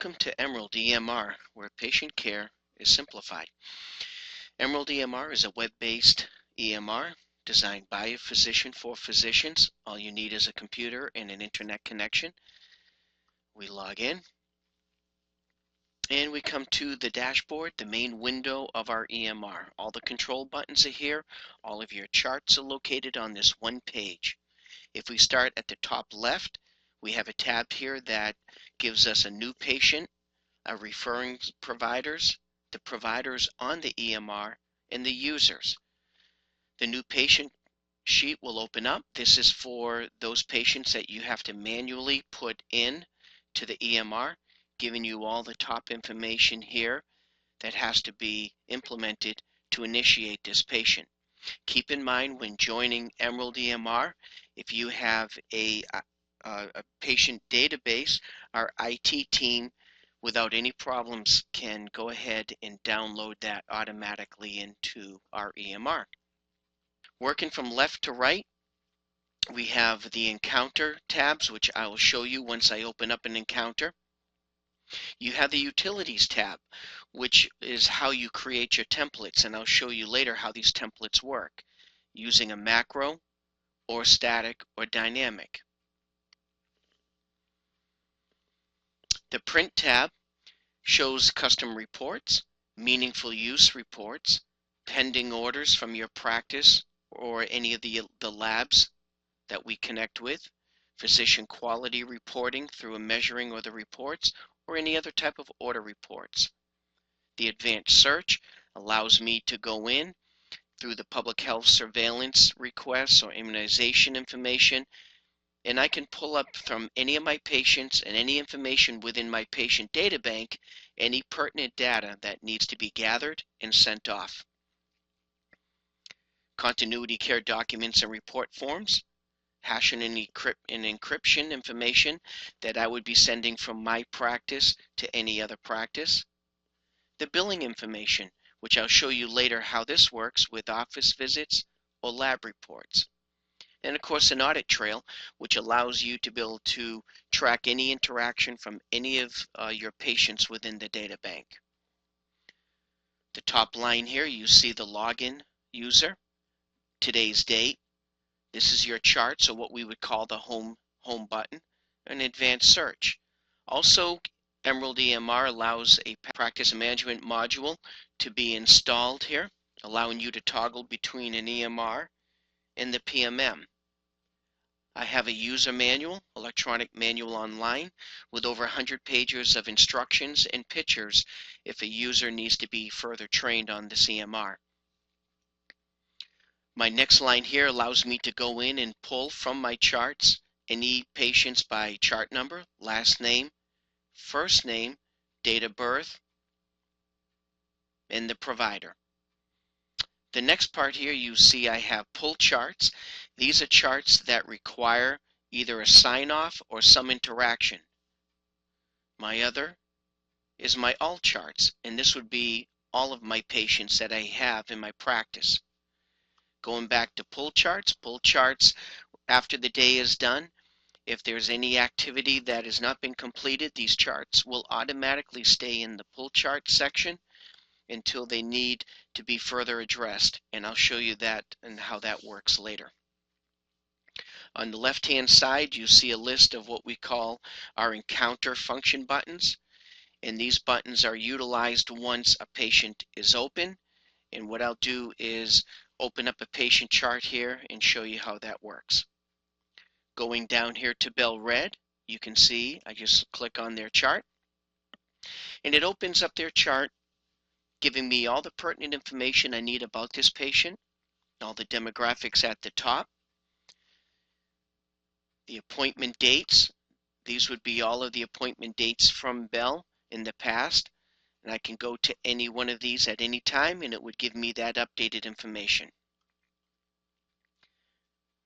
Welcome to Emerald EMR, where patient care is simplified. Emerald EMR is a web-based EMR designed by a physician for physicians. All you need is a computer and an internet connection. We log in, and we come to the dashboard, the main window of our EMR. All the control buttons are here. All of your charts are located on this one page. If we start at the top left, we have a tab here that gives us a new patient, a referring providers, the providers on the EMR, and the users. The new patient sheet will open up. This is for those patients that you have to manually put in to the EMR, giving you all the top information here that has to be implemented to initiate this patient. Keep in mind when joining Emerald EMR, if you have a patient database, our IT team without any problems can go ahead and download that automatically into our EMR. Working from left to right, we have the encounter tabs, which I will show you once I open up an encounter. You have the utilities tab, which is how you create your templates, and I'll show you later how these templates work, using a macro or static or dynamic. The print tab shows custom reports, meaningful use reports, pending orders from your practice or any of the labs that we connect with, physician quality reporting through a measuring or the reports, or any other type of order reports. The advanced search allows me to go in through the public health surveillance requests or immunization information, and I can pull up from any of my patients and any information within my patient data bank, any pertinent data that needs to be gathered and sent off. Continuity care documents and report forms, hash and encryption information that I would be sending from my practice to any other practice. The billing information, which I'll show you later how this works with office visits or lab reports. And of course an audit trail, which allows you to be able to track any interaction from any of your patients within the data bank. The top line here, you see the login user, today's date. This is your chart, so what we would call the home button, an advanced search. Also, Emerald EMR allows a practice management module to be installed here, allowing you to toggle between an EMR and the PMM. I have a user manual, electronic manual online, with over 100 pages of instructions and pictures if a user needs to be further trained on this EMR. My next line here allows me to go in and pull from my charts any patients by chart number, last name, first name, date of birth, and the provider. The next part here, you see I have pull charts. These are charts that require either a sign-off or some interaction. My other is my all charts, and this would be all of my patients that I have in my practice. Going back to pull charts after the day is done, if there's any activity that has not been completed, these charts will automatically stay in the pull chart section until they need to be further addressed, and I'll show you that and how that works later. On the left hand side, you see a list of what we call our encounter function buttons, and these buttons are utilized once a patient is open, and what I'll do is open up a patient chart here and show you how that works. Going down here to Bell Red, you can see I just click on their chart, and it opens up their chart, giving me all the pertinent information I need about this patient, all the demographics at the top, the appointment dates. These would be all of the appointment dates from Bell in the past, and I can go to any one of these at any time and it would give me that updated information.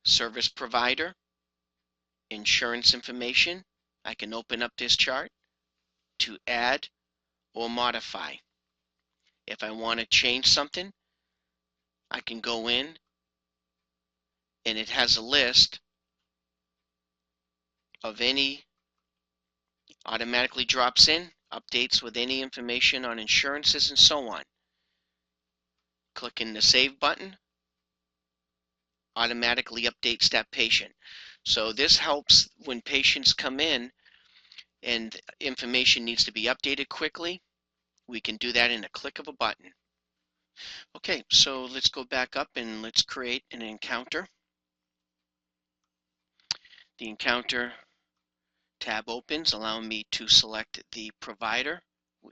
Service provider, insurance information. I can open up this chart to add or modify. If I want to change something, I can go in and it has a list of any, automatically drops in updates with any information on insurances and so on. Clicking the Save button automatically updates that patient. So this helps when patients come in and information needs to be updated quickly. We can do that in a click of a button. Okay, so let's go back up and let's create an encounter. The encounter tab opens, allowing me to select the provider.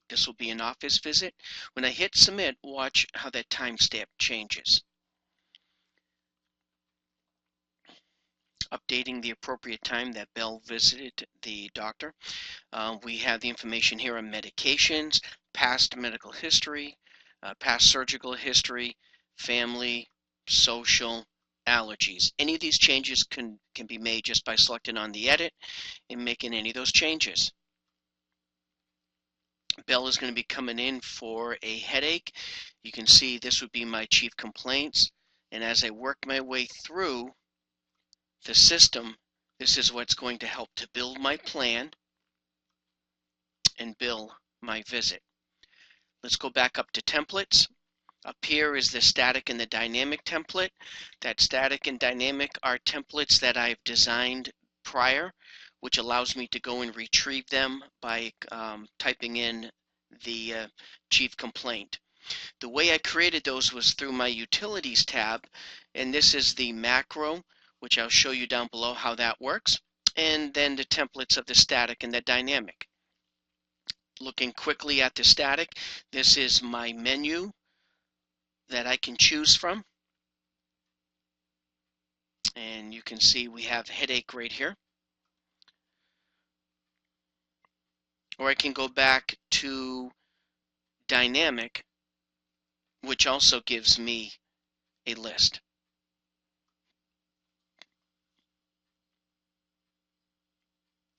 This will be an office visit. When I hit submit, watch how that timestamp changes. Updating the appropriate time that Bell visited the doctor. We have the information here on medications, past medical history, past surgical history, family, social, allergies. Any of these changes can be made just by selecting on the edit and making any of those changes. Bell is going to be coming in for a headache. You can see this would be my chief complaints. And as I work my way through the system, this is what's going to help to build my plan and bill my visit. Let's go back up to templates. Up here is the static and the dynamic template. That static and dynamic are templates that I've designed prior, which allows me to go and retrieve them by typing in the chief complaint. The way I created those was through my Utilities tab, and this is the macro, which I'll show you down below how that works, and then the templates of the static and the dynamic. Looking quickly at the static, this is my menu that I can choose from. And you can see we have headache right here. Or I can go back to dynamic, which also gives me a list.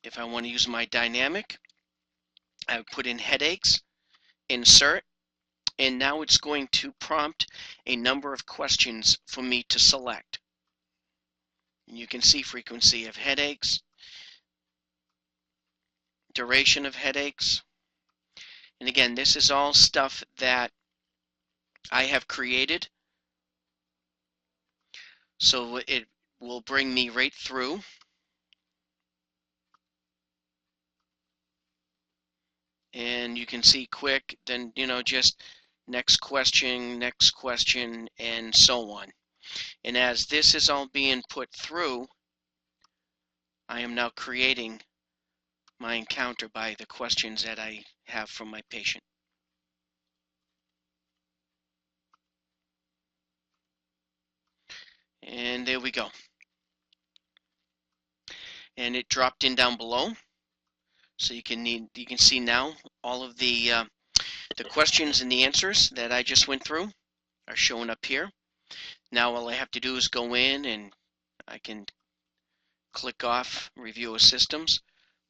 If I want to use my dynamic, I put in headaches, insert, and now it's going to prompt a number of questions for me to select. And you can see frequency of headaches, duration of headaches. And again, this is all stuff that I have created. So it will bring me right through. And you can see quick, then, just next question, and so on. And as this is all being put through, I am now creating my encounter by the questions that I have from my patient. And there we go. And it dropped in down below. So you can see now all of the questions and the answers that I just went through are showing up here. Now all I have to do is go in and I can click off Review of Systems,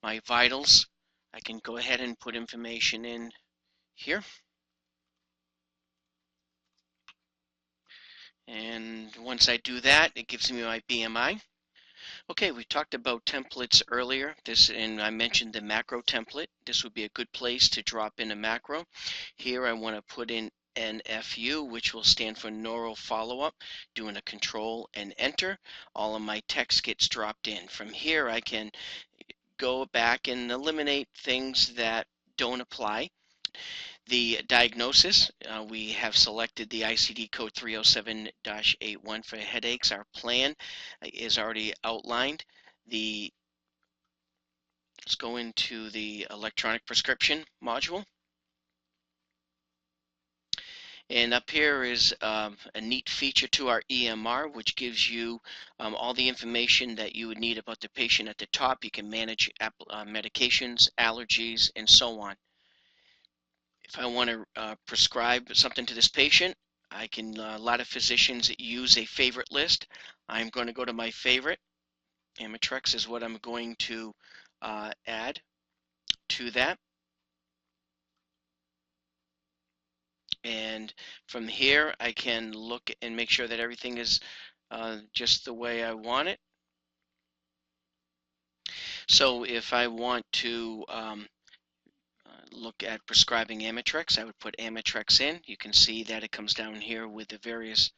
my vitals. I can go ahead and put information in here. And once I do that, it gives me my BMI. Okay, we talked about templates earlier. And I mentioned the macro template. This would be a good place to drop in a macro. Here I want to put in NFU, which will stand for neural follow-up, doing a control and enter. All of my text gets dropped in. From here I can go back and eliminate things that don't apply. The diagnosis, we have selected the ICD code 307-81 for headaches. Our plan is already outlined. Let's go into the electronic prescription module. And up here is a neat feature to our EMR, which gives you all the information that you would need about the patient at the top. You can manage medications, allergies, and so on. If I want to prescribe something to this patient, I can, a lot of physicians use a favorite list. I'm going to go to my favorite. Amitrex is what I'm going to add to that. And from here, I can look and make sure that everything is just the way I want it. So if I want to look at prescribing Amitrex, I would put Amitrex in. You can see that it comes down here with the various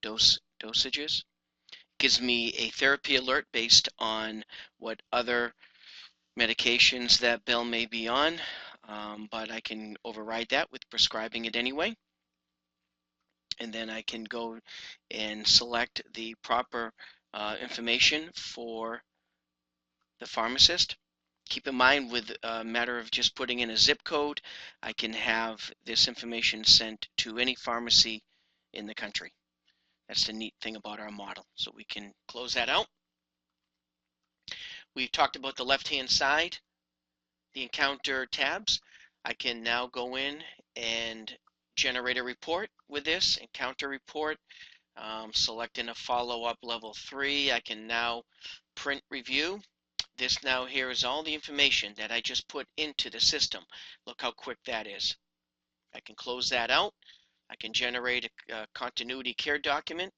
dosages. Gives me a therapy alert based on what other medications that bill may be on, but I can override that with prescribing it anyway. And then I can go and select the proper information for the pharmacist. Keep in mind, with a matter of just putting in a zip code, I can have this information sent to any pharmacy in the country. That's the neat thing about our model. So we can close that out. We've talked about the left-hand side, the encounter tabs. I can now go in and generate a report with this encounter report. Selecting a follow-up level 3, I can now print review. This now here is all the information that I just put into the system. Look how quick that is. I can close that out. I can generate a continuity care document,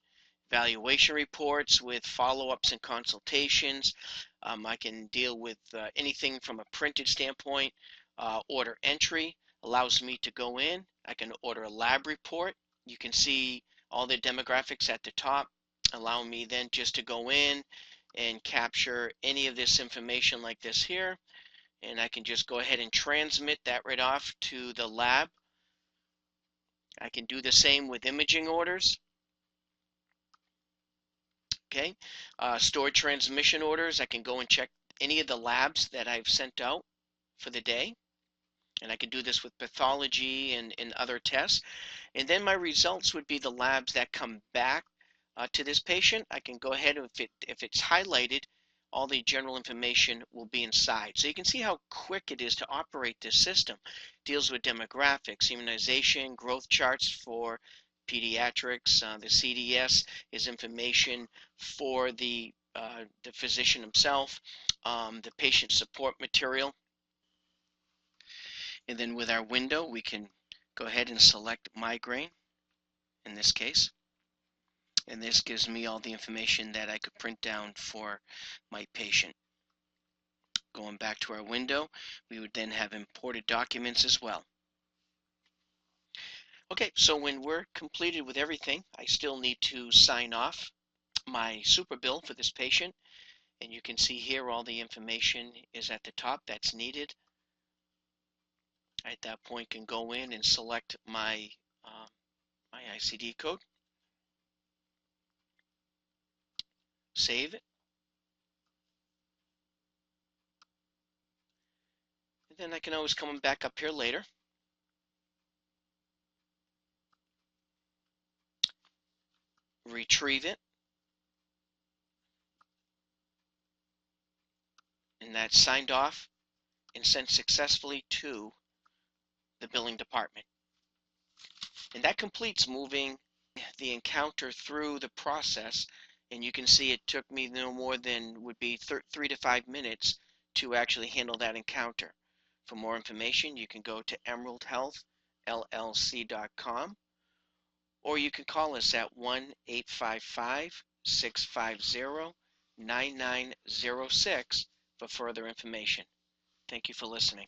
evaluation reports with follow-ups and consultations. I can deal with anything from a printed standpoint. Order entry allows me to go in. I can order a lab report. You can see all the demographics at the top, allow me then just to go in and capture any of this information like this here, and I can just go ahead and transmit that right off to the lab. I can do the same with imaging orders. Okay, stored transmission orders, I can go and check any of the labs that I've sent out for the day, and I can do this with pathology and other tests. And then my results would be the labs that come back to this patient. I can go ahead, if it's highlighted, all the general information will be inside. So you can see how quick it is to operate this system. Deals with demographics, immunization, growth charts for pediatrics. The CDS is information for the physician himself, the patient support material. And then with our window, we can go ahead and select migraine in this case. And this gives me all the information that I could print down for my patient. Going back to our window, we would then have imported documents as well. Okay, so when we're completed with everything, I still need to sign off my super bill for this patient. And you can see here all the information is at the top that's needed. I, at that point, can go in and select my ICD code. Save it. And then I can always come back up here later. Retrieve it. And that's signed off and sent successfully to the billing department. And that completes moving the encounter through the process. And you can see it took me no more than would be 3 to 5 minutes to actually handle that encounter. For more information, you can go to emeraldhealthllc.com, or you can call us at 1-855-650-9906 for further information. Thank you for listening.